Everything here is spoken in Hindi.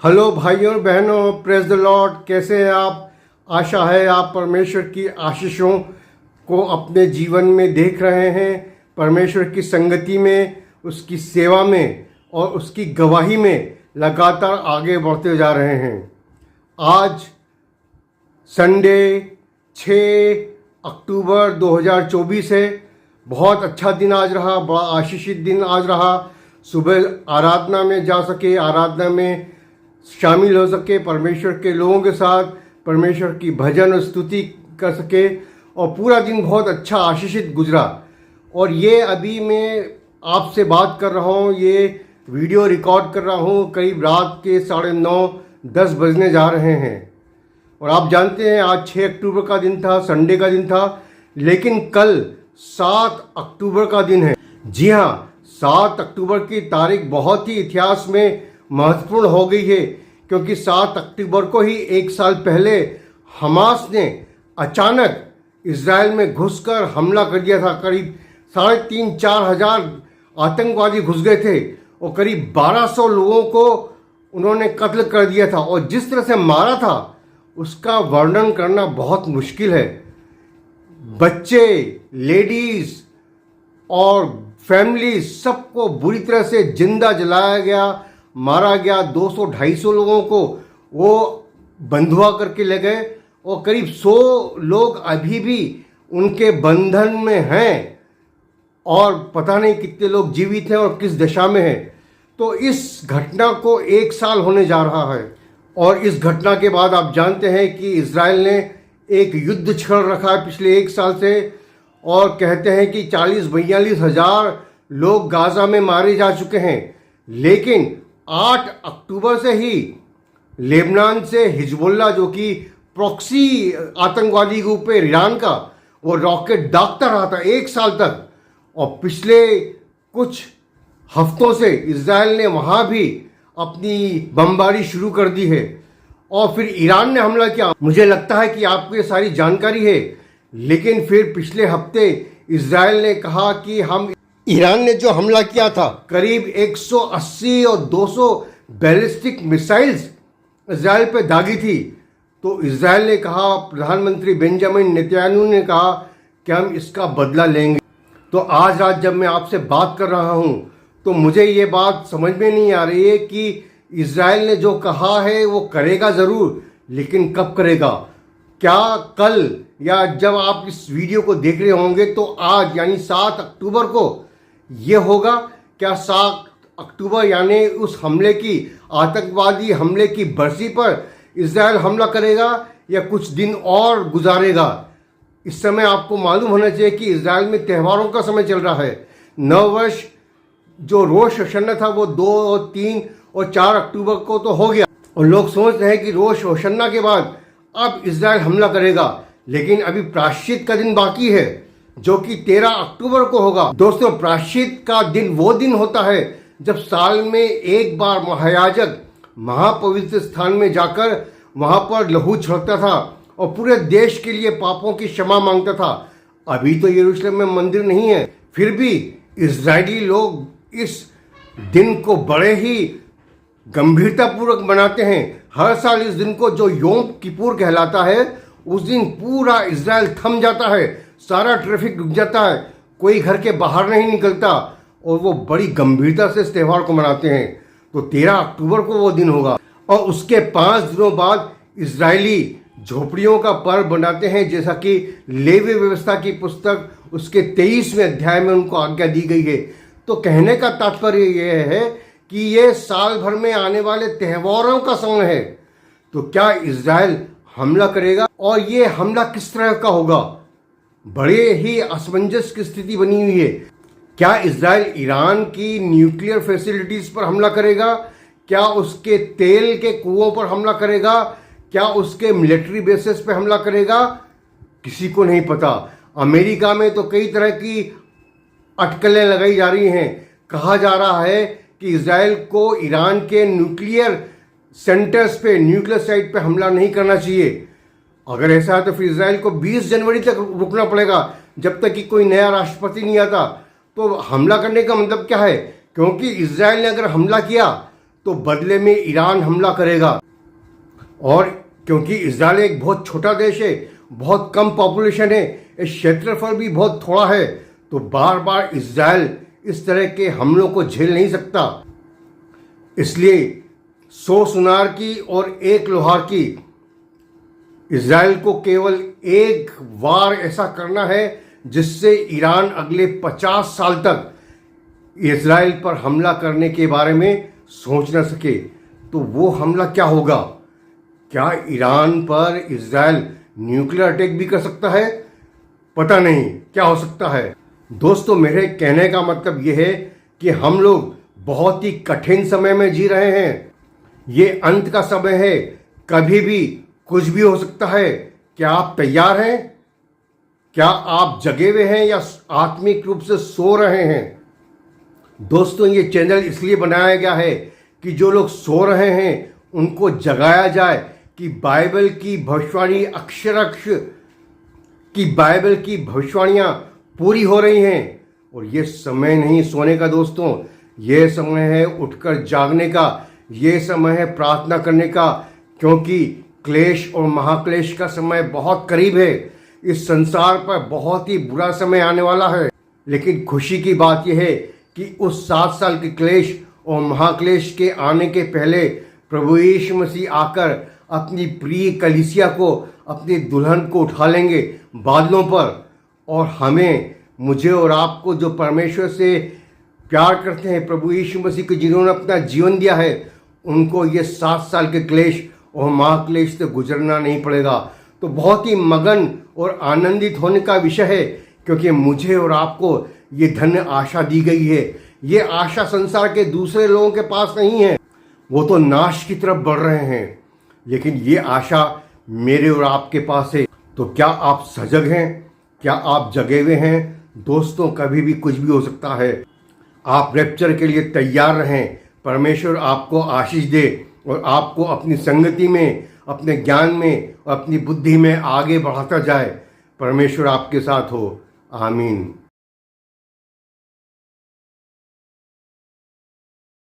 हेलो भाइयों और बहनों, प्रेज द लॉर्ड। कैसे हैं आप? आशा है आप परमेश्वर की आशीषों को अपने जीवन में देख रहे हैं, परमेश्वर की संगति में, उसकी सेवा में और उसकी गवाही में लगातार आगे बढ़ते जा रहे हैं। आज संडे 6 अक्टूबर 2024 है। बहुत अच्छा दिन आज रहा, बड़ा आशीषित दिन आज रहा। सुबह आराधना में जा सके, आराधना में शामिल हो सके, परमेश्वर के लोगों के साथ परमेश्वर की भजन और स्तुति कर सके और पूरा दिन बहुत अच्छा आशीषित गुजरा। और ये अभी मैं आपसे बात कर रहा हूँ, ये वीडियो रिकॉर्ड कर रहा हूँ, करीब रात के 9:30-10 बजने जा रहे हैं। और आप जानते हैं आज 6 अक्टूबर का दिन था, संडे का दिन था, लेकिन कल 7 अक्टूबर का दिन है। जी हाँ, 7 अक्टूबर की तारीख बहुत ही इतिहास में महत्वपूर्ण हो गई है, क्योंकि 7 अक्टूबर को ही एक साल पहले हमास ने अचानक इजराइल में घुसकर हमला कर दिया था। करीब 3,500-4 हजार आतंकवादी घुस गए थे और करीब 1200 लोगों को उन्होंने कत्ल कर दिया था। और जिस तरह से मारा था उसका वर्णन करना बहुत मुश्किल है। बच्चे, लेडीज और फैमिली सबको बुरी तरह से जिंदा जलाया गया, मारा गया। 200-250 लोगों को वो बंधुआ करके ले गए और करीब 100 लोग अभी भी उनके बंधन में हैं और पता नहीं कितने लोग जीवित हैं और किस दशा में हैं। तो इस घटना को 1 साल होने जा रहा है। और इस घटना के बाद आप जानते हैं कि इजराइल ने एक युद्ध छेड़ रखा है पिछले 1 साल से, और कहते हैं कि 40-42 हजार लोग गाजा में मारे जा चुके हैं। लेकिन 8 अक्टूबर से ही लेबनान से हिजबुल्ला, जो कि प्रॉक्सी आतंकवादी ग्रुप है ईरान का, वो रॉकेट दागता रहा था 1 साल तक। और पिछले कुछ हफ्तों से इजराइल ने वहाँ भी अपनी बमबारी शुरू कर दी है और फिर ईरान ने हमला किया। मुझे लगता है कि आपको ये सारी जानकारी है, लेकिन फिर पिछले हफ्ते इजराइल ने कहा कि हम ईरान ने जो हमला किया था, करीब 180 और 200 बैलिस्टिक मिसाइल्स इजराइल पे दागी थी। तो इजराइल ने कहा, प्रधानमंत्री बेंजामिन नेतन्याहू ने कहा कि हम इसका बदला लेंगे। तो आज रात जब मैं आपसे बात कर रहा हूँ तो मुझे ये बात समझ में नहीं आ रही है कि इजराइल ने जो कहा है वो करेगा ज़रूर, लेकिन कब करेगा? क्या कल, या जब आप इस वीडियो को देख रहे होंगे तो आज यानी 7 अक्टूबर को ये होगा? क्या 7 अक्टूबर यानी उस हमले की, आतंकवादी हमले की बरसी पर इजराइल हमला करेगा या कुछ दिन और गुजारेगा? इस समय आपको मालूम होना चाहिए कि इजराइल में त्योहारों का समय चल रहा है। नव वर्ष जो रोश हशन्ना था वो 2, 3 और 4 अक्टूबर को तो हो गया, और लोग सोच रहे हैं कि रोश हशन्ना के बाद अब इजराइल हमला करेगा। लेकिन अभी प्रायश्चित का दिन बाकी है जो कि 13 अक्टूबर को होगा। दोस्तों, प्रायश्चित का दिन वो दिन होता है जब साल में एक बार महायाजक महापवित्र स्थान में जाकर वहां पर लहू छिड़कता था और पूरे देश के लिए पापों की क्षमा मांगता था। अभी तो यरूशलेम में मंदिर नहीं है, फिर भी इजरायली लोग इस दिन को बड़े ही गंभीरतापूर्वक मनाते हैं। हर साल इस दिन को, जो योम किपुर कहलाता है, उस दिन पूरा इजराइल थम जाता है, सारा ट्रैफिक रुक जाता है, कोई घर के बाहर नहीं निकलता और वो बड़ी गंभीरता से इस त्यौहार को मनाते हैं। तो 13 अक्टूबर को वो दिन होगा और उसके 5 दिनों बाद इजरायली झोपड़ियों का पर्व मनाते हैं, जैसा कि लेवी व्यवस्था की पुस्तक उसके 23वें अध्याय में उनको आज्ञा दी गई है। तो कहने का तात्पर्य यह है कि ये साल भर में आने वाले त्योहारों का समय है। तो क्या इजराइल हमला करेगा और ये हमला किस तरह का होगा? बड़े ही असमंजस की स्थिति बनी हुई है। क्या इजराइल ईरान की न्यूक्लियर फैसिलिटीज पर हमला करेगा? क्या उसके तेल के कुओं पर हमला करेगा? क्या उसके मिलिट्री बेसिस पे हमला करेगा? किसी को नहीं पता। अमेरिका में तो कई तरह की अटकलें लगाई जा रही हैं। कहा जा रहा है कि इजराइल को ईरान के न्यूक्लियर सेंटर्स पे, न्यूक्लियर साइट पे हमला नहीं करना चाहिए। अगर ऐसा है तो फिर इजराइल को 20 जनवरी तक रुकना पड़ेगा, जब तक कि कोई नया राष्ट्रपति नहीं आता। तो हमला करने का मतलब क्या है? क्योंकि इजराइल ने अगर हमला किया तो बदले में ईरान हमला करेगा। और क्योंकि इजराइल एक बहुत छोटा देश है, बहुत कम पॉपुलेशन है, इस क्षेत्रफल भी बहुत थोड़ा है, तो बार बार इजराइल इस तरह के हमलों को झेल नहीं सकता। इसलिए 100 सुनार की और 1 लोहार की, इजराइल को केवल एक वार ऐसा करना है जिससे ईरान अगले 50 साल तक इजराइल पर हमला करने के बारे में सोच न सके। तो वो हमला क्या होगा? क्या ईरान पर इजराइल न्यूक्लियर अटैक भी कर सकता है? पता नहीं क्या हो सकता है। दोस्तों, मेरे कहने का मतलब ये है कि हम लोग बहुत ही कठिन समय में जी रहे हैं। ये अंत का समय है, कभी भी कुछ भी हो सकता है। क्या आप तैयार हैं? क्या आप जगे हुए हैं या आत्मिक रूप से सो रहे हैं? दोस्तों, ये चैनल इसलिए बनाया गया है कि जो लोग सो रहे हैं उनको जगाया जाए कि बाइबल की भविष्यवाणी अक्षर कि बाइबल की भविष्यवाणियाँ पूरी हो रही हैं। और ये समय नहीं सोने का दोस्तों, ये समय है उठकर जागने का, ये समय है प्रार्थना करने का, क्योंकि क्लेश और महाक्लेश का समय बहुत करीब है। इस संसार पर बहुत ही बुरा समय आने वाला है। लेकिन खुशी की बात यह है कि उस 7 साल के क्लेश और महाक्लेश के आने के पहले प्रभु यीशु मसीह आकर अपनी प्रिय कलीसिया को, अपनी दुल्हन को उठा लेंगे बादलों पर। और हमें, मुझे और आपको जो परमेश्वर से प्यार करते हैं, प्रभु यीशु मसीह को जिन्होंने अपना जीवन दिया है, उनको ये 7 साल के क्लेश और महाक्लेश से गुजरना नहीं पड़ेगा। तो बहुत ही मगन और आनंदित होने का विषय है, क्योंकि मुझे और आपको ये धन्य आशा दी गई है। ये आशा संसार के दूसरे लोगों के पास नहीं है, वो तो नाश की तरफ बढ़ रहे हैं, लेकिन ये आशा मेरे और आपके पास है। तो क्या आप सजग हैं? क्या आप जगे हुए हैं? दोस्तों, कभी भी कुछ भी हो सकता है। आप रैप्चर के लिए तैयार रहें। परमेश्वर आपको आशीष दे और आपको अपनी संगति में, अपने ज्ञान में और अपनी बुद्धि में आगे बढ़ाता जाए। परमेश्वर आपके साथ हो। आमीन।